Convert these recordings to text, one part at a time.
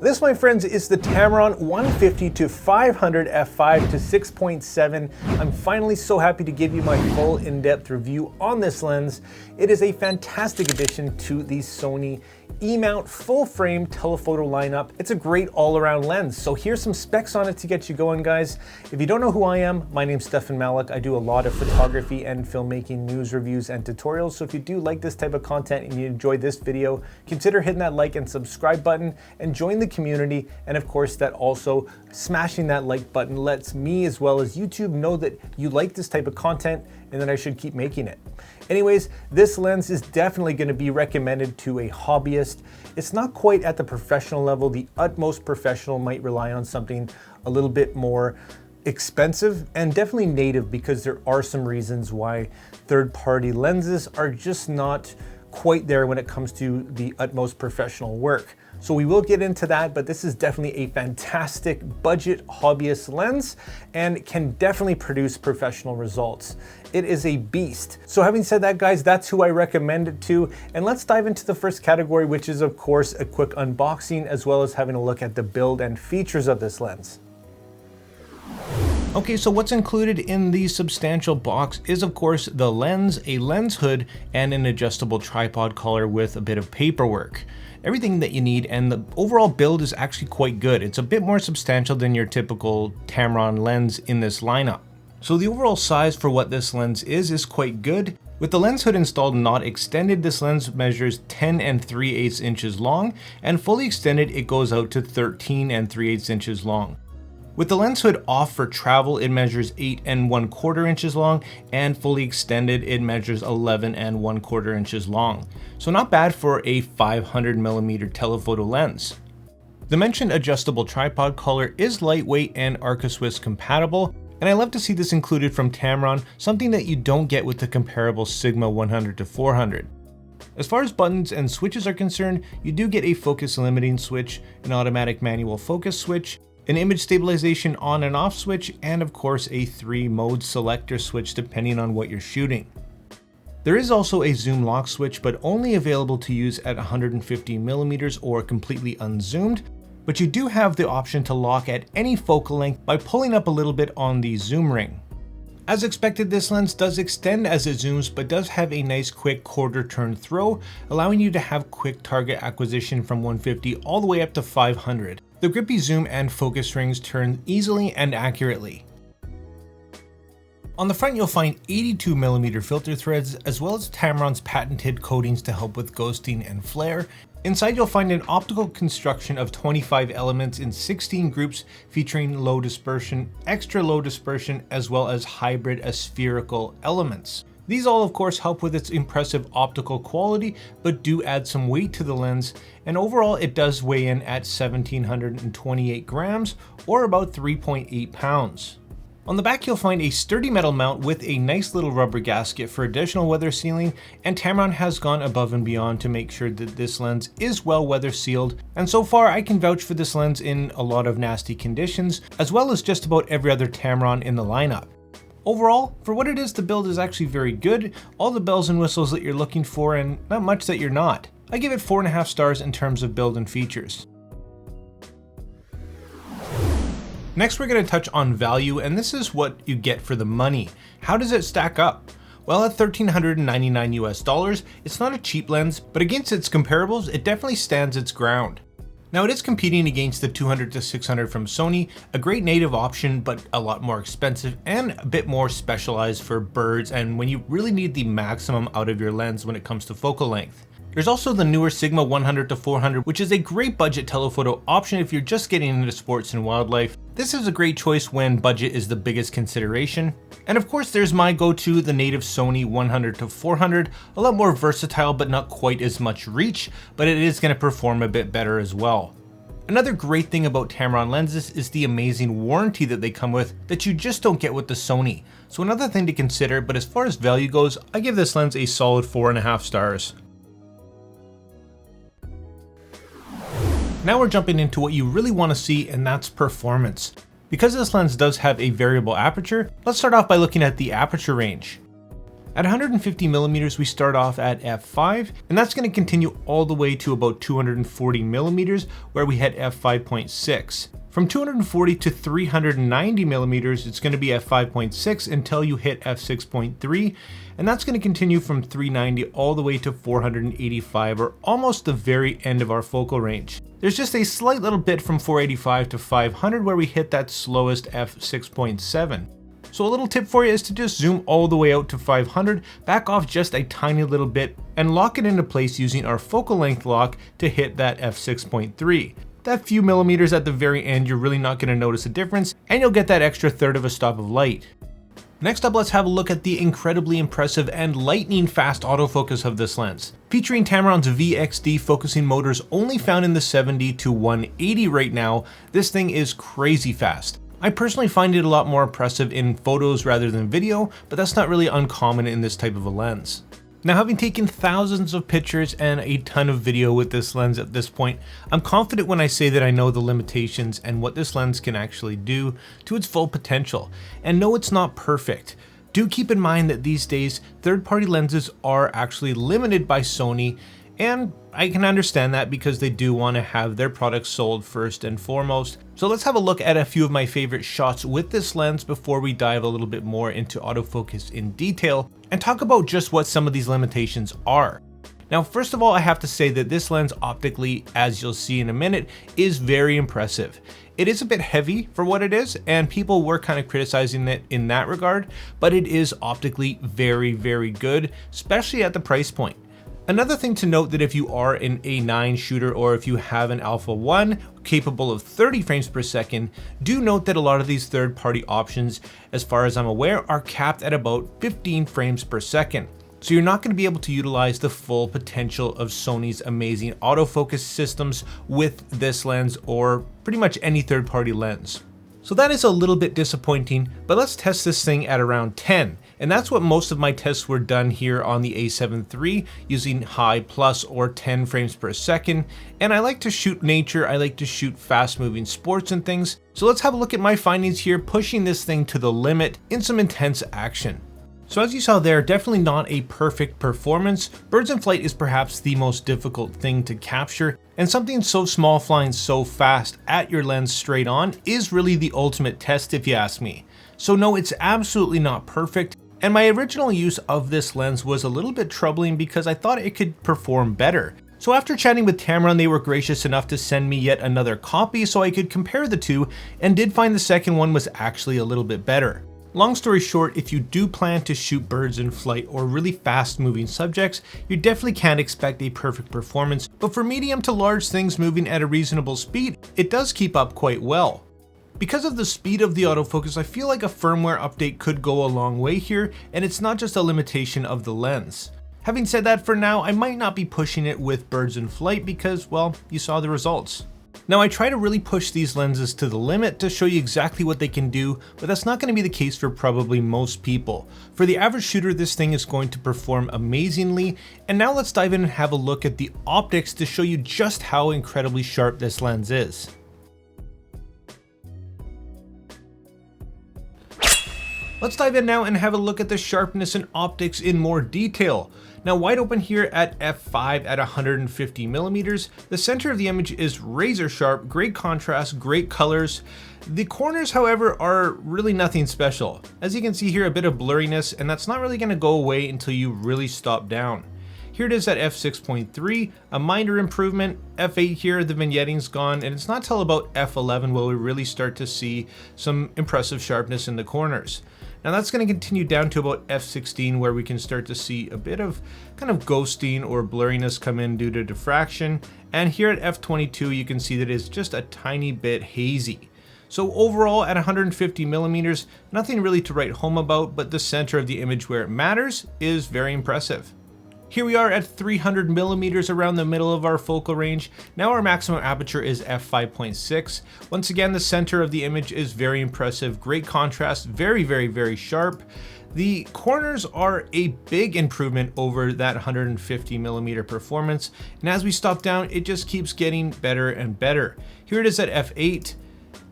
This, my friends, is the Tamron 150-500 F5-6.7. I'm finally so happy to give you my full in-depth review on this lens. It is a fantastic addition to the Sony E-mount full-frame telephoto lineup. It's a great all-around lens. So here's some specs on it to get you going, guys. If you don't know who I am, my name's Stefan Malloch. I do a lot of photography and filmmaking news reviews and tutorials. So if you do like this type of content and you enjoyed this video, consider hitting that like and subscribe button and join the community. And of course, that also smashing that like button lets me as well as YouTube know that you like this type of content and that I should keep making it. Anyways, this lens is definitely going to be recommended to a hobbyist. It's not quite at the professional level. The utmost professional might rely on something a little bit more expensive and definitely native, because there are some reasons why third-party lenses are just not quite there when it comes to the utmost professional work. So we will get into that, but this is definitely a fantastic budget hobbyist lens and can definitely produce professional results. It is a beast. So having said that, guys, that's who I recommend it to. And let's dive into the first category, which is of course a quick unboxing, as well as having a look at the build and features of this lens. Okay, so what's included in the substantial box is of course the lens, a lens hood, and an adjustable tripod collar with a bit of paperwork. Everything that you need, and the overall build is actually quite good. It's a bit more substantial than your typical Tamron lens in this lineup. So the overall size for what this lens is quite good. With the lens hood installed not extended, this lens measures 10 3/8 inches long, and fully extended it goes out to 13 3/8 inches long. With the lens hood off for travel, it measures 8 1/4 inches long, and fully extended it measures 11 1/4 inches long. So not bad for a 500mm telephoto lens. The mentioned adjustable tripod collar is lightweight and Arca-Swiss compatible, and I love to see this included from Tamron, something that you don't get with the comparable Sigma 100-400. As far as buttons and switches are concerned, you do get a focus limiting switch, an automatic manual focus switch, an image stabilization on and off switch, and of course a 3-mode selector switch depending on what you're shooting. There is also a zoom lock switch, but only available to use at 150mm or completely unzoomed, but you do have the option to lock at any focal length by pulling up a little bit on the zoom ring. As expected, this lens does extend as it zooms, but does have a nice quick quarter turn throw, allowing you to have quick target acquisition from 150 all the way up to 500. The grippy zoom and focus rings turn easily and accurately. On the front, you'll find 82mm filter threads, as well as Tamron's patented coatings to help with ghosting and flare. Inside, you'll find an optical construction of 25 elements in 16 groups, featuring low dispersion, extra low dispersion, as well as hybrid aspherical elements. These all of course help with its impressive optical quality, but do add some weight to the lens, and overall it does weigh in at 1,728 grams, or about 3.8 pounds. On the back, you'll find a sturdy metal mount with a nice little rubber gasket for additional weather sealing, and Tamron has gone above and beyond to make sure that this lens is well weather sealed, and so far I can vouch for this lens in a lot of nasty conditions, as well as just about every other Tamron in the lineup. Overall, for what it is, the build is actually very good, all the bells and whistles that you're looking for, and not much that you're not. I give it 4.5 stars in terms of build and features. Next, we're going to touch on value, and this is what you get for the money. How does it stack up? Well, at $1,399 US, it's not a cheap lens, but against its comparables, it definitely stands its ground. Now, it is competing against the 200-600 from Sony, a great native option, but a lot more expensive and a bit more specialized for birds and when you really need the maximum out of your lens when it comes to focal length. There's also the newer Sigma 100-400, which is a great budget telephoto option if you're just getting into sports and wildlife. This is a great choice when budget is the biggest consideration. And of course, there's my go-to, the native Sony 100-400, a lot more versatile but not quite as much reach, but it is going to perform a bit better as well. Another great thing about Tamron lenses is the amazing warranty that they come with that you just don't get with the Sony. So another thing to consider, but as far as value goes, I give this lens a solid 4.5 stars. Now we're jumping into what you really want to see, and that's performance. Because this lens does have a variable aperture, let's start off by looking at the aperture range. At 150 millimeters, we start off at f5, and that's going to continue all the way to about 240 millimeters, where we hit f5.6. From 240 to 390 millimeters, it's going to be f5.6 until you hit f6.3, and that's going to continue from 390 all the way to 485, or almost the very end of our focal range. There's just a slight little bit from 485 to 500 where we hit that slowest f6.7. So a little tip for you is to just zoom all the way out to 500, back off just a tiny little bit, and lock it into place using our focal length lock to hit that f6.3. That few millimeters at the very end, you're really not going to notice a difference, and you'll get that extra third of a stop of light. Next up, let's have a look at the incredibly impressive and lightning fast autofocus of this lens. Featuring Tamron's VXD focusing motors only found in the 70 to 180 right now, this thing is crazy fast. I personally find it a lot more impressive in photos rather than video, but that's not really uncommon in this type of a lens. Now, having taken thousands of pictures and a ton of video with this lens at this point, I'm confident when I say that I know the limitations and what this lens can actually do to its full potential. And no, it's not perfect. Do keep in mind that these days, third-party lenses are actually limited by Sony, and I can understand that because they do want to have their products sold first and foremost. So let's have a look at a few of my favorite shots with this lens before we dive a little bit more into autofocus in detail and talk about just what some of these limitations are. Now, first of all, I have to say that this lens optically, as you'll see in a minute, is very impressive. It is a bit heavy for what it is, and people were kind of criticizing it in that regard, but it is optically very, very good, especially at the price point. Another thing to note that if you are an A9 shooter or if you have an Alpha 1 capable of 30 frames per second, do note that a lot of these third-party options, as far as I'm aware, are capped at about 15 frames per second. So you're not going to be able to utilize the full potential of Sony's amazing autofocus systems with this lens or pretty much any third-party lens. So that is a little bit disappointing, but let's test this thing at around 10. And that's what most of my tests were done here on the A7 III using high plus or 10 frames per second. And I like to shoot nature, I like to shoot fast moving sports and things. So let's have a look at my findings here, pushing this thing to the limit in some intense action. So as you saw there, definitely not a perfect performance. Birds in flight is perhaps the most difficult thing to capture, and something so small flying so fast at your lens straight on is really the ultimate test if you ask me. So no, it's absolutely not perfect, and my original use of this lens was a little bit troubling because I thought it could perform better. So after chatting with Tamron, they were gracious enough to send me yet another copy so I could compare the two, and did find the second one was actually a little bit better. Long story short, if you do plan to shoot birds in flight or really fast moving subjects, you definitely can't expect a perfect performance, but for medium to large things moving at a reasonable speed, it does keep up quite well. Because of the speed of the autofocus, I feel like a firmware update could go a long way here, and it's not just a limitation of the lens. Having said that, for now, I might not be pushing it with birds in flight because, well, you saw the results. Now, I try to really push these lenses to the limit to show you exactly what they can do, but that's not going to be the case for probably most people. For the average shooter, this thing is going to perform amazingly, and now let's dive in and have a look at the optics to show you just how incredibly sharp this lens is. Let's dive in now and have a look at the sharpness and optics in more detail. Now, wide open here at f5 at 150 millimeters, the center of the image is razor sharp, great contrast, great colors. The corners, however, are really nothing special. As you can see here, a bit of blurriness, and that's not really going to go away until you really stop down. Here it is at f6.3, a minor improvement. f8 here, the vignetting's gone, and it's not till about f11 where we really start to see some impressive sharpness in the corners. Now that's going to continue down to about f16 where we can start to see a bit of kind of ghosting or blurriness come in due to diffraction. And here at f22 you can see that it's just a tiny bit hazy. So overall at 150 millimeters, nothing really to write home about, but the center of the image where it matters is very impressive. Here we are at 300 millimeters around the middle of our focal range. Now our maximum aperture is f5.6. Once again, the center of the image is very impressive. Great contrast, very, very, very sharp. The corners are a big improvement over that 150 millimeter performance. And as we stop down, it just keeps getting better and better. Here it is at f8.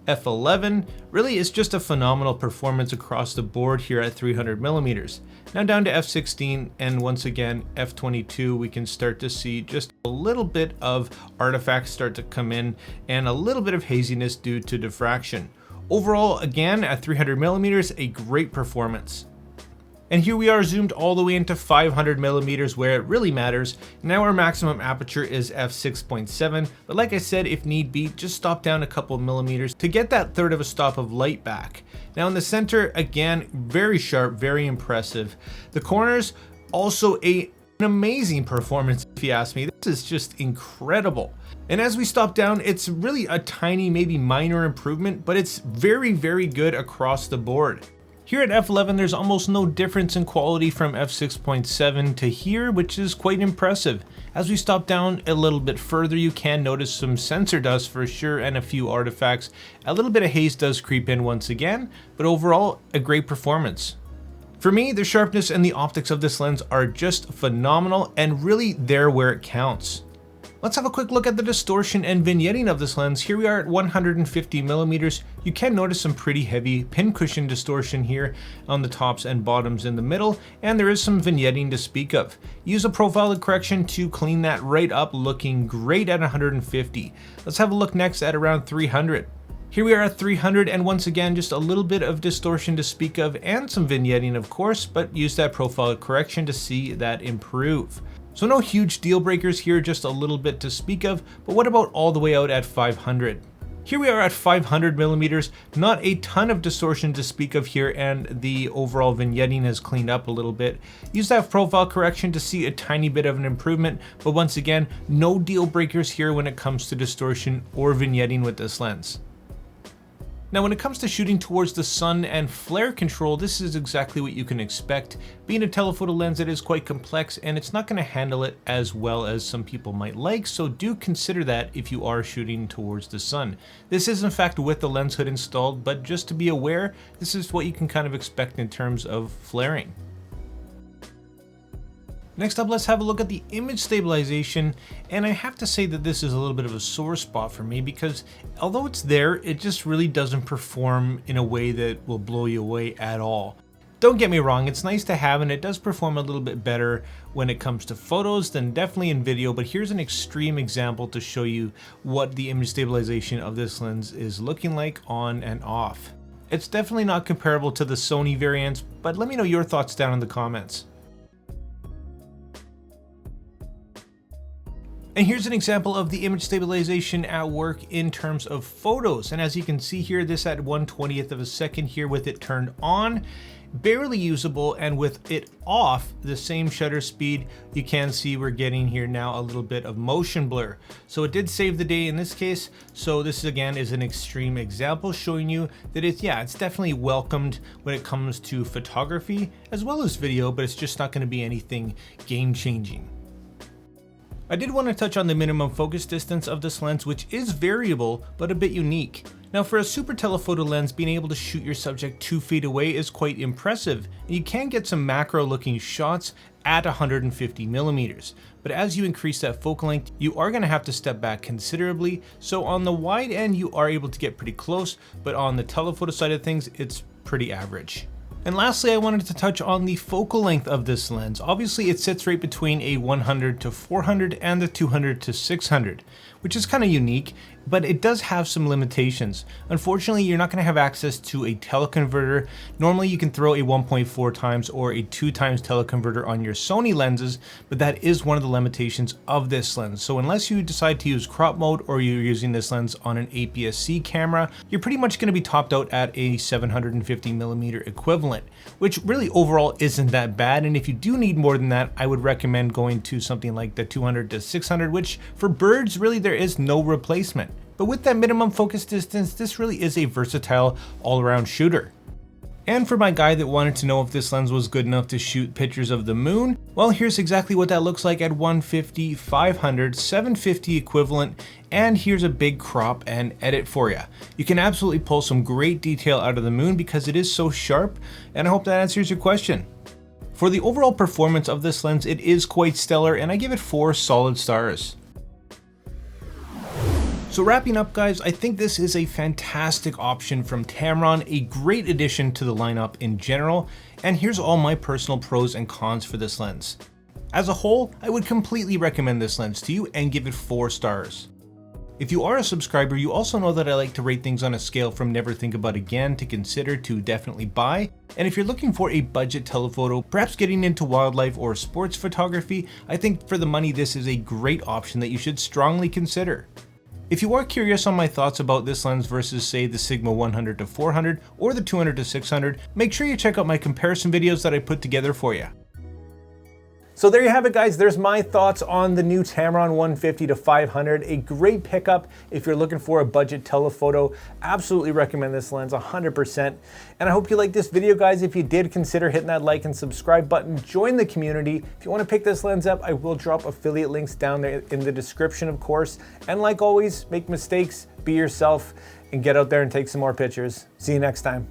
f11 really is just a phenomenal performance across the board here at 300mm. Now down to f16, and once again f22, we can start to see just a little bit of artifacts start to come in and a little bit of haziness due to diffraction. Overall, again at 300mm, a great performance. And here we are zoomed all the way into 500mm where it really matters. Now our maximum aperture is f6.7, but like I said, if need be, just stop down a couple of millimeters to get that third of a stop of light back. Now in the center, again, very sharp, very impressive. The corners, also an amazing performance if you ask me. This is just incredible. And as we stop down, it's really a tiny, maybe minor improvement, but it's very, very good across the board. Here at f11, there's almost no difference in quality from f6.7 to here, which is quite impressive. As we stop down a little bit further, you can notice some sensor dust for sure and a few artifacts. A little bit of haze does creep in once again, but overall, a great performance. For me, the sharpness and the optics of this lens are just phenomenal and really there where it counts. Let's have a quick look at the distortion and vignetting of this lens. Here we are at 150mm. You can notice some pretty heavy pincushion distortion here on the tops and bottoms in the middle, and there is some vignetting to speak of. Use a profile correction to clean that right up, looking great at 150. Let's have a look next at around 300. Here we are at 300, and once again, just a little bit of distortion to speak of and some vignetting of course, but use that profile correction to see that improve. So no huge deal breakers here, just a little bit to speak of, but what about all the way out at 500? Here we are at 500mm, not a ton of distortion to speak of here, and the overall vignetting has cleaned up a little bit. Use that profile correction to see a tiny bit of an improvement, but once again, no deal breakers here when it comes to distortion or vignetting with this lens. Now when it comes to shooting towards the sun and flare control, this is exactly what you can expect. Being a telephoto lens, it is quite complex and it's not going to handle it as well as some people might like, so do consider that if you are shooting towards the sun. This is in fact with the lens hood installed, but just to be aware, this is what you can kind of expect in terms of flaring. Next up, let's have a look at the image stabilization, and I have to say that this is a little bit of a sore spot for me because although it's there, it just really doesn't perform in a way that will blow you away at all. Don't get me wrong, it's nice to have and it does perform a little bit better when it comes to photos than definitely in video, but here's an extreme example to show you what the image stabilization of this lens is looking like on and off. It's definitely not comparable to the Sony variants, but let me know your thoughts down in the comments. And here's an example of the image stabilization at work in terms of photos. And as you can see here, this at 1/20th of a second here with it turned on, barely usable, and with it off the same shutter speed, you can see we're getting here now a little bit of motion blur. So it did save the day in this case. So this again is an extreme example showing you that it's definitely welcomed when it comes to photography as well as video, but it's just not going to be anything game changing. I did want to touch on the minimum focus distance of this lens, which is variable, but a bit unique. Now for a super telephoto lens, being able to shoot your subject 2 feet away is quite impressive, and you can get some macro looking shots at 150mm. But as you increase that focal length, you are going to have to step back considerably. So on the wide end, you are able to get pretty close, but on the telephoto side of things, it's pretty average. And lastly, I wanted to touch on the focal length of this lens. Obviously, it sits right between a 100-400 and the 200-600, which is kind of unique, but it does have some limitations. Unfortunately, you're not going to have access to a teleconverter. Normally, you can throw a 1.4 times or a 2 times teleconverter on your Sony lenses, but that is one of the limitations of this lens. So unless you decide to use crop mode or you're using this lens on an APS-C camera, you're pretty much going to be topped out at a 750mm equivalent, which really overall isn't that bad. And if you do need more than that, I would recommend going to something like the 200-600, which for birds, really there is no replacement. But with that minimum focus distance, this really is a versatile all-around shooter. And for my guy that wanted to know if this lens was good enough to shoot pictures of the moon, well, here's exactly what that looks like at 150-500, 750 equivalent, and here's a big crop and edit for you. You can absolutely pull some great detail out of the moon because it is so sharp, and I hope that answers your question. For the overall performance of this lens, it is quite stellar, and I give it 4 solid stars. So wrapping up guys, I think this is a fantastic option from Tamron, a great addition to the lineup in general, and here's all my personal pros and cons for this lens. As a whole, I would completely recommend this lens to you and give it 4 stars. If you are a subscriber, you also know that I like to rate things on a scale from never think about again to consider to definitely buy. And if you're looking for a budget telephoto, perhaps getting into wildlife or sports photography, I think for the money this is a great option that you should strongly consider. If you are curious on my thoughts about this lens versus say the Sigma 100-400 or the 200-600, make sure you check out my comparison videos that I put together for you. So there you have it guys, there's my thoughts on the new Tamron 150-500, a great pickup if you're looking for a budget telephoto. Absolutely recommend this lens 100%. And I hope you liked this video guys. If you did, consider hitting that like and subscribe button, join the community. If you want to pick this lens up, I will drop affiliate links down there in the description of course. And like always, make mistakes, be yourself, and get out there and take some more pictures. See you next time.